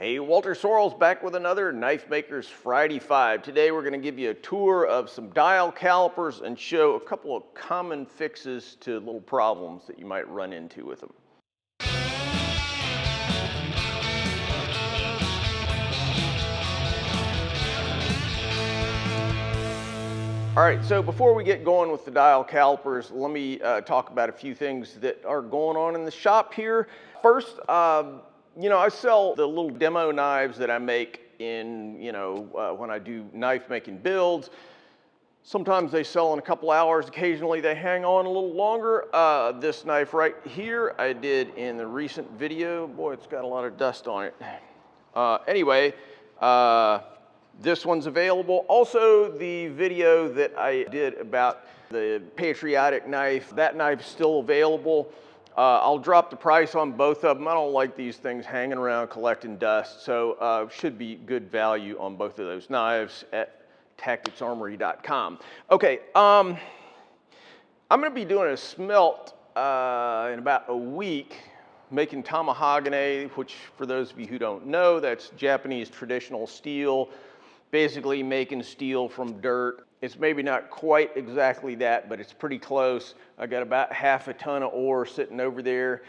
Hey, Walter Sorrells back with another Knife Makers Friday 5. Today we're going to give you a tour of some dial calipers and show a couple of common fixes to little problems that you might run into with them. All right, so before we get going with the dial calipers, let me talk about a few things that are going on in the shop here. First, I sell the little demo knives that I make in, when I do knife making builds. Sometimes they sell in a couple hours. Occasionally they hang on a little longer. This knife right here, I did in the recent video. Boy, it's got a lot of dust on it. This one's available. Also, the video that I did about the patriotic knife, that knife's still available. I'll drop the price on both of them. I don't like these things hanging around collecting dust, so should be good value on both of those knives at tacticsarmory.com. Okay, I'm going to be doing a smelt in about a week, making tamahagane, which for those of you who don't know, that's Japanese traditional steel, basically making steel from dirt. It's maybe not quite exactly that, but it's pretty close. I got about half a ton of ore sitting over there,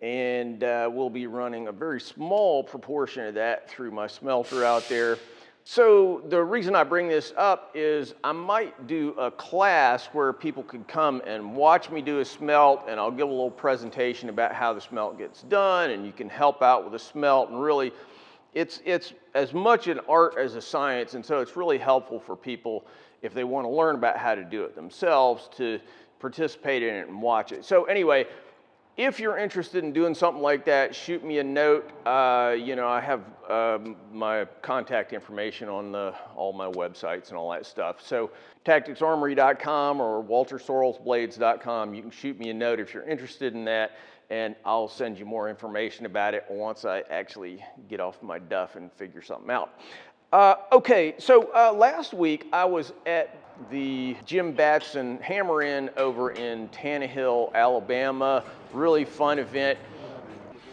and we'll be running a very small proportion of that through my smelter out there. So the reason I bring this up is I might do a class where people could come and watch me do a smelt, and I'll give a little presentation about how the smelt gets done, and you can help out with the smelt. And really, it's as much an art as a science, and so it's really helpful for people if they want to learn about how to do it themselves to participate in it and watch it. So anyway, if you're interested in doing something like that, shoot me a note. I have my contact information on all my websites and all that stuff. So tacticsarmory.com or waltersorrellsblades.com. You can shoot me a note if you're interested in that, and I'll send you more information about it once I actually get off my duff and figure something out. Okay, so last week I was at the Jim Batson Hammer In over in Tannehill, Alabama. Really fun event.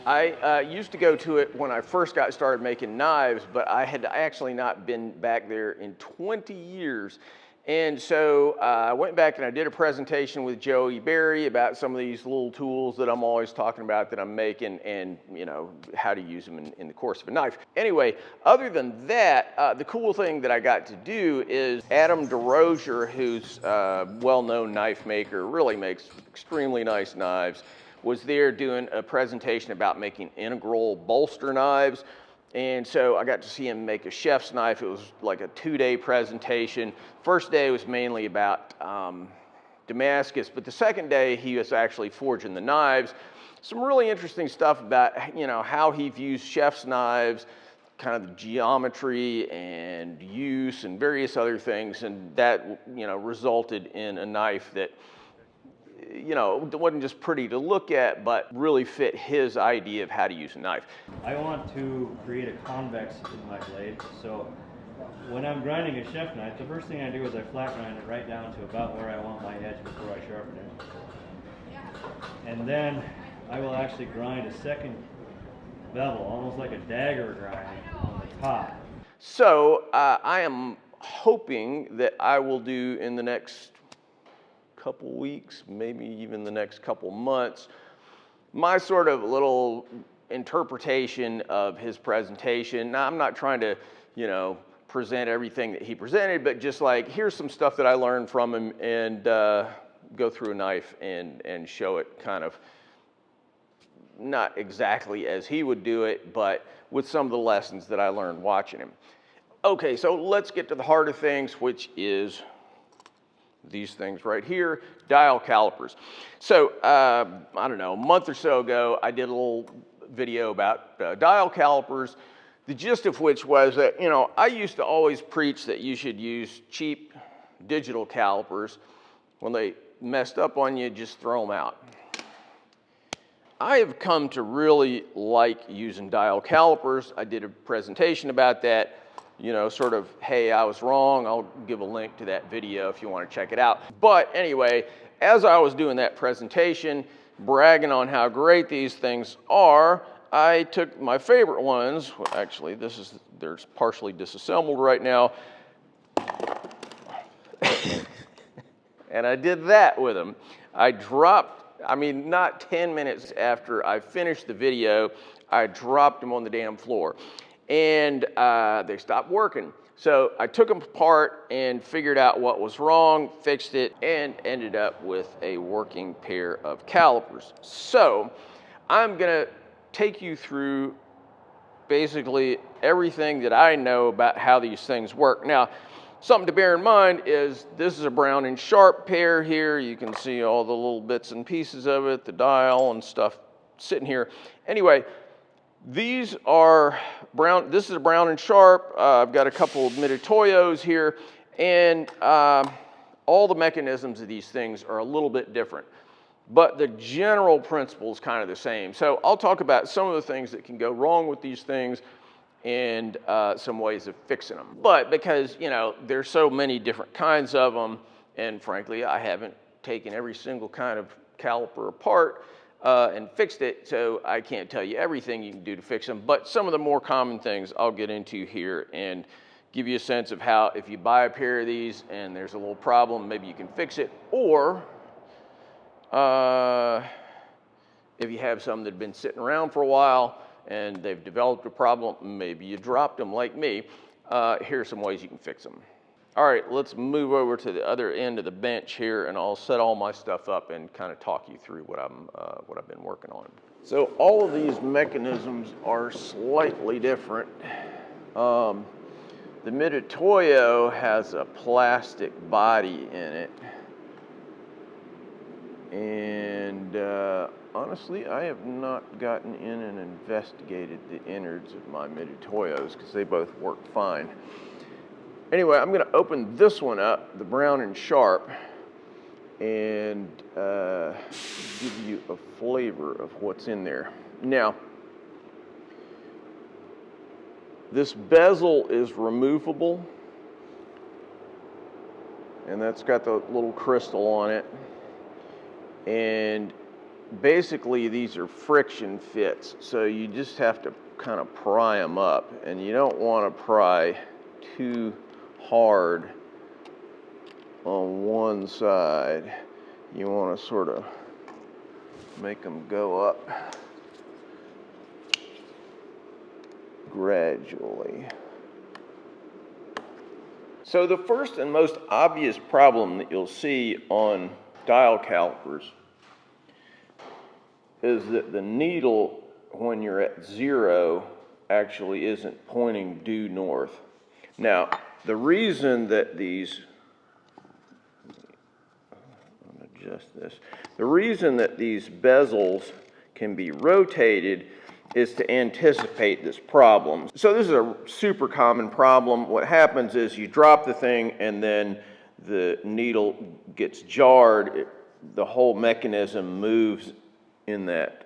I used to go to it when I first got started making knives, but I had actually not been back there in 20 years. And so I went back and I did a presentation with Joey Berry about some of these little tools that I'm always talking about that I'm making, and how to use them in the course of a knife. Anyway, other than that, the cool thing that I got to do is Adam DeRozier, who's a well-known knife maker, really makes extremely nice knives, was there doing a presentation about making integral bolster knives. And so I got to see him make a chef's knife. It was like a 2-day presentation. First day was mainly about Damascus, but the second day he was actually forging the knives. Some really interesting stuff about how he views chef's knives, kind of the geometry and use and various other things, and that resulted in a knife that it wasn't just pretty to look at, but really fit his idea of how to use a knife. I want to create a convex in my blade, so when I'm grinding a chef knife, the first thing I do is I flat grind it right down to about where I want my edge before I sharpen it. And then I will actually grind a second bevel, almost like a dagger grind on the top. So I am hoping that I will do in the next couple weeks, maybe even the next couple months, my sort of little interpretation of his presentation. Now, I'm not trying to, present everything that he presented, but just like, here's some stuff that I learned from him, and go through a knife and show it kind of not exactly as he would do it, but with some of the lessons that I learned watching him. Okay, so let's get to the heart of things, which is these things right here, dial calipers. So, I don't know, a month or so ago, I did a little video about dial calipers, the gist of which was that, I used to always preach that you should use cheap digital calipers. When they messed up on you, just throw them out. I have come to really like using dial calipers. I did a presentation about that. Sort of, hey, I was wrong. I'll give a link to that video if you want to check it out. But anyway, as I was doing that presentation, bragging on how great these things are, I took my favorite ones, well, actually they're partially disassembled right now, and I did that with them. I dropped, I mean, not 10 minutes after I finished the video, I dropped them on the damn floor, and they stopped working. So I took them apart and figured out what was wrong, fixed it, and ended up with a working pair of calipers. So I'm gonna take you through basically everything that I know about how these things work. Now, something to bear in mind is this is a Brown and Sharp pair here. You can see all the little bits and pieces of it, the dial and stuff sitting here. Anyway, these are Brown, this is a Brown and Sharp. I've got a couple of Mitutoyos here, and all the mechanisms of these things are a little bit different, but the general principle is kind of the same. So I'll talk about some of the things that can go wrong with these things and some ways of fixing them. But because, you know, there's so many different kinds of them, and frankly, I haven't taken every single kind of caliper apart and fixed it, so I can't tell you everything you can do to fix them, but some of the more common things I'll get into here and give you a sense of how, if you buy a pair of these and there's a little problem, maybe you can fix it, or if you have some that have been sitting around for a while and they've developed a problem, maybe you dropped them like me, here's some ways you can fix them. All right, let's move over to the other end of the bench here, and I'll set all my stuff up and kind of talk you through what I've been working on. So all of these mechanisms are slightly different. The Mitutoyo has a plastic body in it, and honestly, I have not gotten in and investigated the innards of my Mitutoyos because they both work fine. Anyway, I'm going to open this one up, the Brown and Sharp, and give you a flavor of what's in there. Now, this bezel is removable, and that's got the little crystal on it. And basically, these are friction fits, so you just have to kind of pry them up, and you don't want to pry too hard on one side. You want to sort of make them go up gradually. So the first and most obvious problem that you'll see on dial calipers is that the needle, when you're at 0, actually isn't pointing due north. Now, the reason that these, I'll adjust this, the reason that these bezels can be rotated is to anticipate this problem. So this is a super common problem. What happens is you drop the thing and then the needle gets jarred, the whole mechanism moves in that,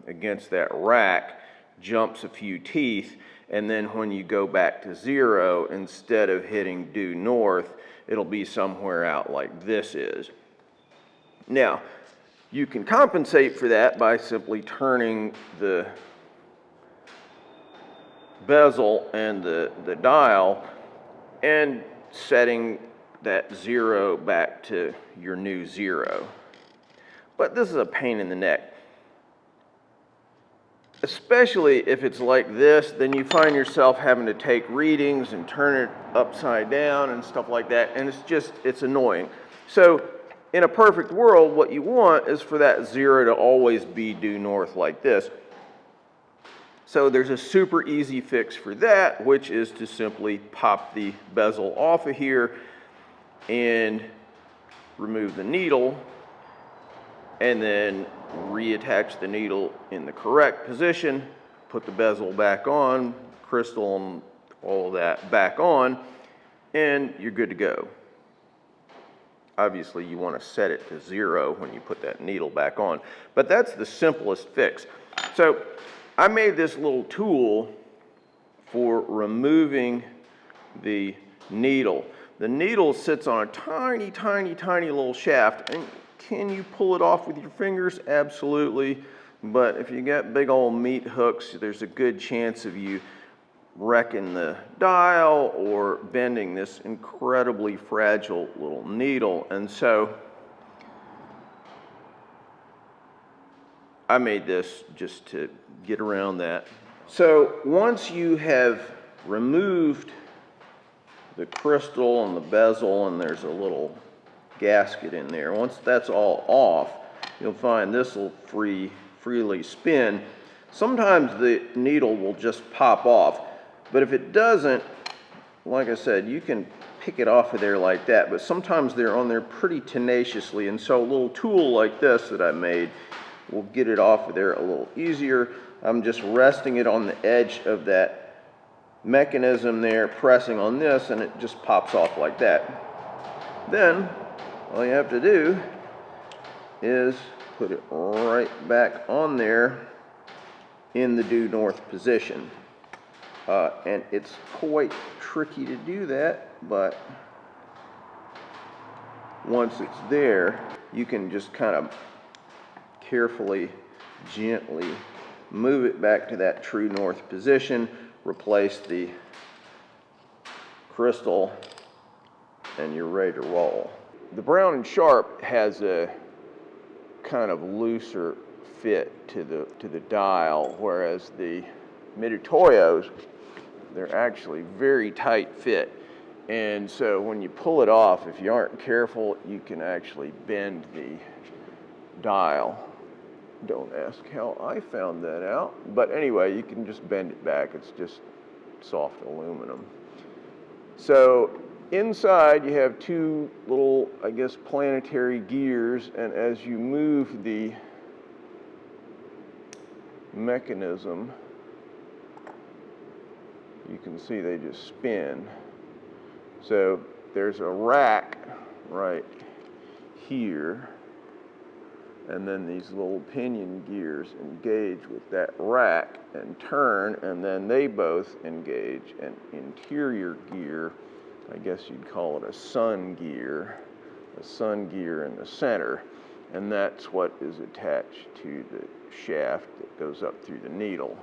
against that rack, jumps a few teeth, and then when you go back to 0, instead of hitting due north, it'll be somewhere out like this is. Now, you can compensate for that by simply turning the bezel and the dial and setting that 0 back to your new 0. But this is a pain in the neck. Especially if it's like this, then you find yourself having to take readings and turn it upside down and stuff like that, and it's annoying. So in a perfect world, what you want is for that 0 to always be due north like this. So there's a super easy fix for that, which is to simply pop the bezel off of here and remove the needle, and then reattach the needle in the correct position, put the bezel back on, crystal and all of that back on, and you're good to go. Obviously, you want to set it to 0 when you put that needle back on, but that's the simplest fix. So I made this little tool for removing the needle. The needle sits on a tiny, tiny, tiny little shaft, and can you pull it off with your fingers? Absolutely. But if you got big old meat hooks, there's a good chance of you wrecking the dial or bending this incredibly fragile little needle. And so I made this just to get around that. So once you have removed the crystal and the bezel, and there's a little gasket in there, once that's all off, you'll find this will freely spin. Sometimes the needle will just pop off, but if it doesn't, like I said, you can pick it off of there like that, but sometimes they're on there pretty tenaciously, and so a little tool like this that I made will get it off of there a little easier. I'm just resting it on the edge of that mechanism there, pressing on this, and it just pops off like that. Then all you have to do is put it right back on there in the due north position. And it's quite tricky to do that, but once it's there, you can just kind of carefully, gently move it back to that true north position, replace the crystal, and you're ready to roll. The Brown and Sharp has a kind of looser fit to the dial, whereas the Mitutoyos, they're actually very tight fit. And so when you pull it off, if you aren't careful, you can actually bend the dial. Don't ask how I found that out. But anyway, you can just bend it back. It's just soft aluminum. So inside you have two little, I guess, planetary gears, and as you move the mechanism, you can see they just spin. So there's a rack right here, and then these little pinion gears engage with that rack and turn, and then they both engage an interior gear. I guess you'd call it a sun gear in the center, and that's what is attached to the shaft that goes up through the needle.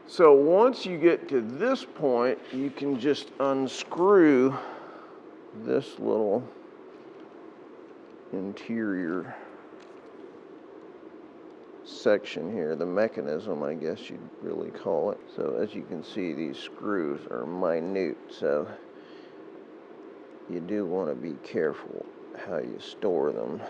So once you get to this point, you can just unscrew this little interior section here, the mechanism, I guess you'd really call it. So as you can see, these screws are minute, so you do want to be careful how you store them.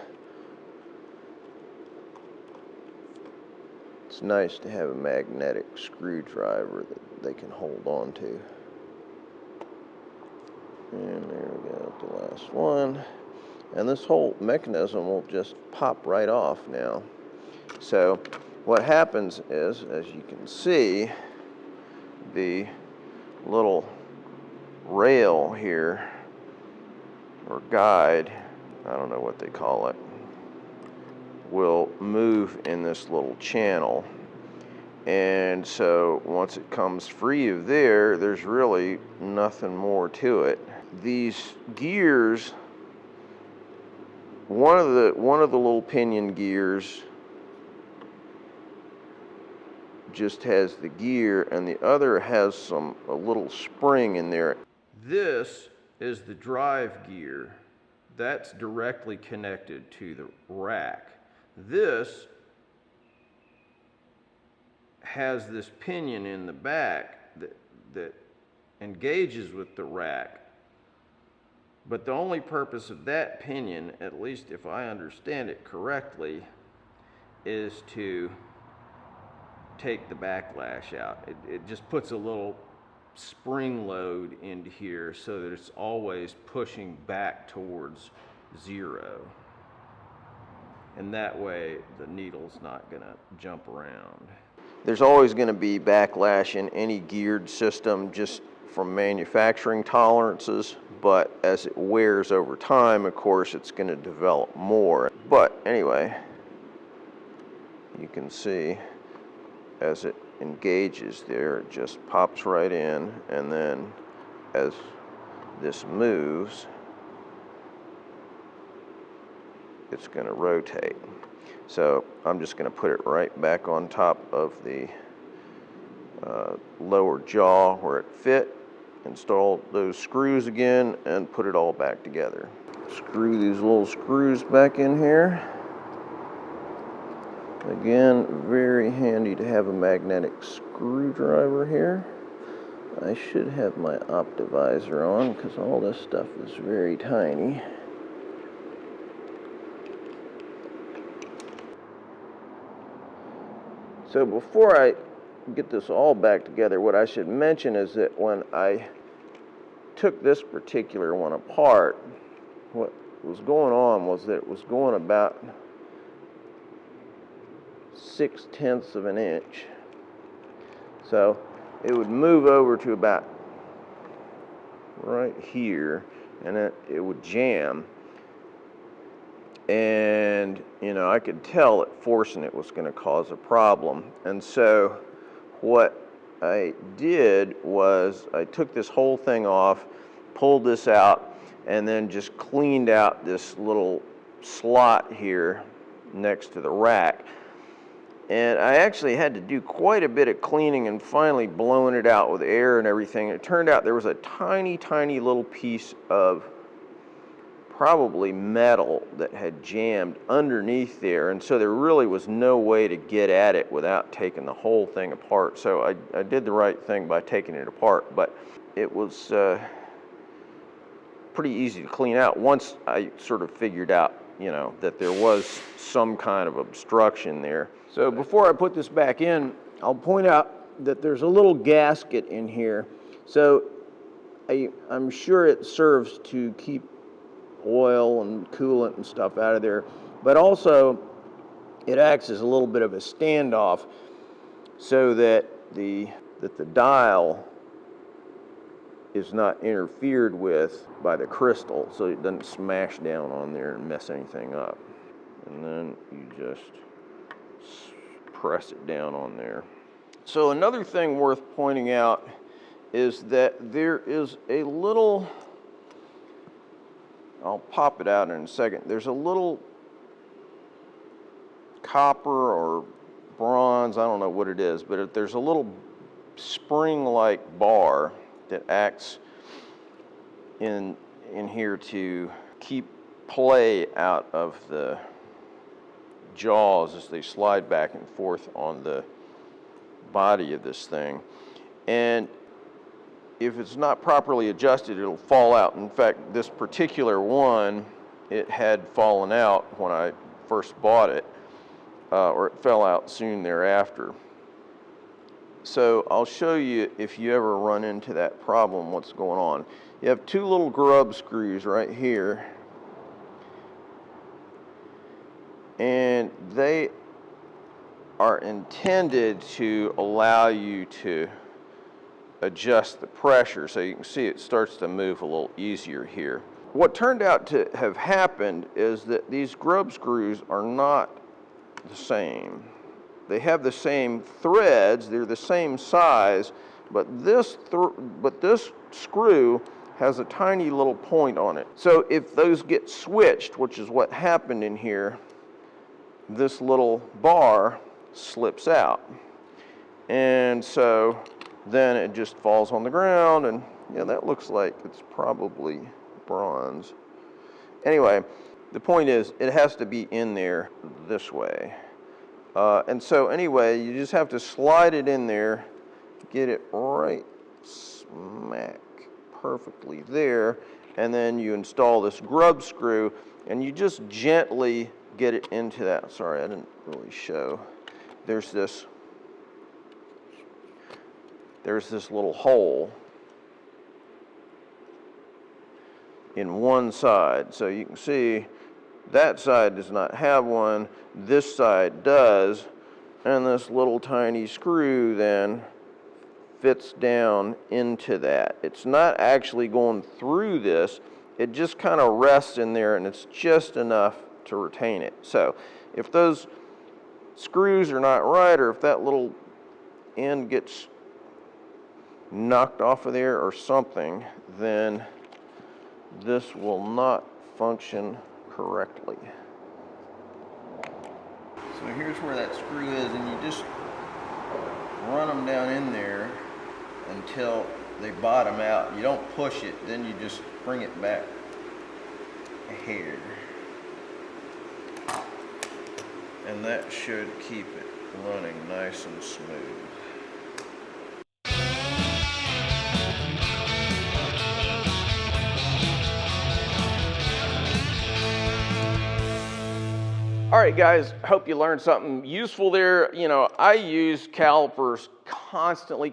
It's nice to have a magnetic screwdriver that they can hold on to. And there we go, the last one. And this whole mechanism will just pop right off now. So what happens is, as you can see, the little rail here, or guide, I don't know what they call it, will move in this little channel. And so once it comes free of there, there's really nothing more to it. These gears, one of the little pinion gears just has the gear, and the other has a little spring in there. This is the drive gear. That's directly connected to the rack. This has this pinion in the back that engages with the rack. But the only purpose of that pinion, at least if I understand it correctly, is to take the backlash out. It just puts a little spring load into here so that it's always pushing back towards zero. And that way the needle's not going to jump around. There's always going to be backlash in any geared system just from manufacturing tolerances, but as it wears over time, of course, it's going to develop more. But anyway, you can see as it engages there, it just pops right in, and then as this moves, it's going to rotate. So I'm just going to put it right back on top of the lower jaw where it fit, install those screws again, and put it all back together. Screw these little screws back in here. Again, very handy to have a magnetic screwdriver here. I should have my Optivisor on because all this stuff is very tiny. So before I get this all back together, what I should mention is that when I took this particular one apart, what was going on was that it was going about 0.6 of an inch. So it would move over to about right here, and it would jam. And, you know, I could tell that forcing it was going to cause a problem. And so what I did was I took this whole thing off, pulled this out, and then just cleaned out this little slot here next to the rack. And I actually had to do quite a bit of cleaning and finally blowing it out with air and everything. It turned out there was a tiny, tiny little piece of probably metal that had jammed underneath there, and so there really was no way to get at it without taking the whole thing apart. So I did the right thing by taking it apart, but it was pretty easy to clean out once I sort of figured out, you know, that there was some kind of obstruction there. So before I put this back in, I'll point out that there's a little gasket in here. So I'm sure it serves to keep oil and coolant and stuff out of there, but also it acts as a little bit of a standoff so that the dial is not interfered with by the crystal, so it doesn't smash down on there and mess anything up. And then you just press it down on there. So another thing worth pointing out is that there is a little, I'll pop it out in a second. There's a little copper or bronze, I don't know what it is, but there's a little spring-like bar that acts in here to keep play out of the jaws as they slide back and forth on the body of this thing. And if it's not properly adjusted, it'll fall out. In fact, this particular one, it had fallen out when I first bought it, or it fell out soon thereafter. So I'll show you, if you ever run into that problem, what's going on. You have two little grub screws right here, and they are intended to allow you to adjust the pressure, so you can see it starts to move a little easier here. What turned out to have happened is that these grub screws are not the same. They have the same threads, they're the same size, but this screw has a tiny little point on it. So if those get switched, which is what happened in here, this little bar slips out. And so then it just falls on the ground, and yeah, that looks like it's probably bronze. Anyway, the point is it has to be in there this way. And so anyway, you just have to slide it in there, get it right smack perfectly there, and then you install this grub screw, and you just gently get it into that. Sorry, I didn't really show. There's this little hole in one side. So you can see that side does not have one, this side does, and this little tiny screw then fits down into that. It's not actually going through this, it just kind of rests in there, and it's just enough to retain it. So if those screws are not right, or if that little end gets knocked off of there or something, then this will not function correctly. So here's where that screw is, and you just run them down in there until they bottom out. You don't push it, then you just bring it back a hair. And that should keep it running nice and smooth. All right, guys, hope you learned something useful there. You know, I use calipers constantly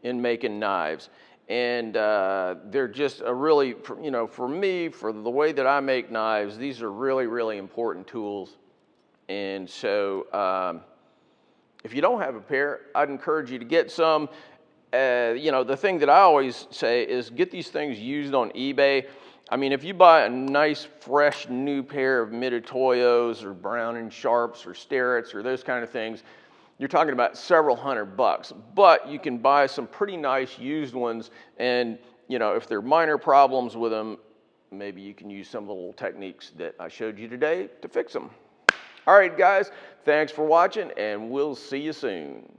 in making knives. And they're just a really, you know, for me, for the way that I make knives, these are really important tools. And so if you don't have a pair, I'd encourage you to get some. You know, the thing that I always say is get these things used on eBay. I mean, if you buy a nice, fresh, new pair of Mitutoyos or Brown & Sharps or Starretts or those kind of things, you're talking about several $100. But you can buy some pretty nice used ones, and, you know, if there are minor problems with them, maybe you can use some of the little techniques that I showed you today to fix them. All right, guys, thanks for watching, and we'll see you soon.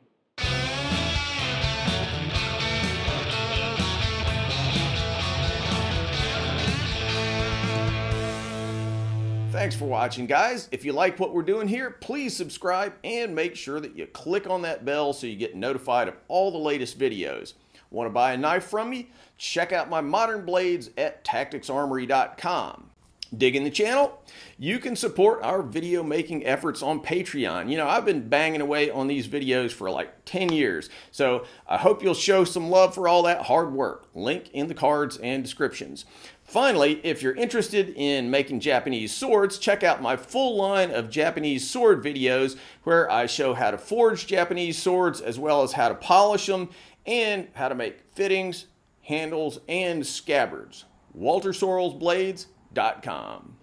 Thanks for watching, guys. If you like what we're doing here, please subscribe and make sure that you click on that bell so you get notified of all the latest videos. Want to buy a knife from me? Check out my modern blades at tacticsarmory.com. Digging the channel? You can support our video making efforts on Patreon. You know, I've been banging away on these videos for like 10 years, so I hope you'll show some love for all that hard work. Link in the cards and descriptions. Finally, if you're interested in making Japanese swords, check out my full line of Japanese sword videos where I show how to forge Japanese swords as well as how to polish them and how to make fittings, handles, and scabbards. WalterSorrellsBlades.com.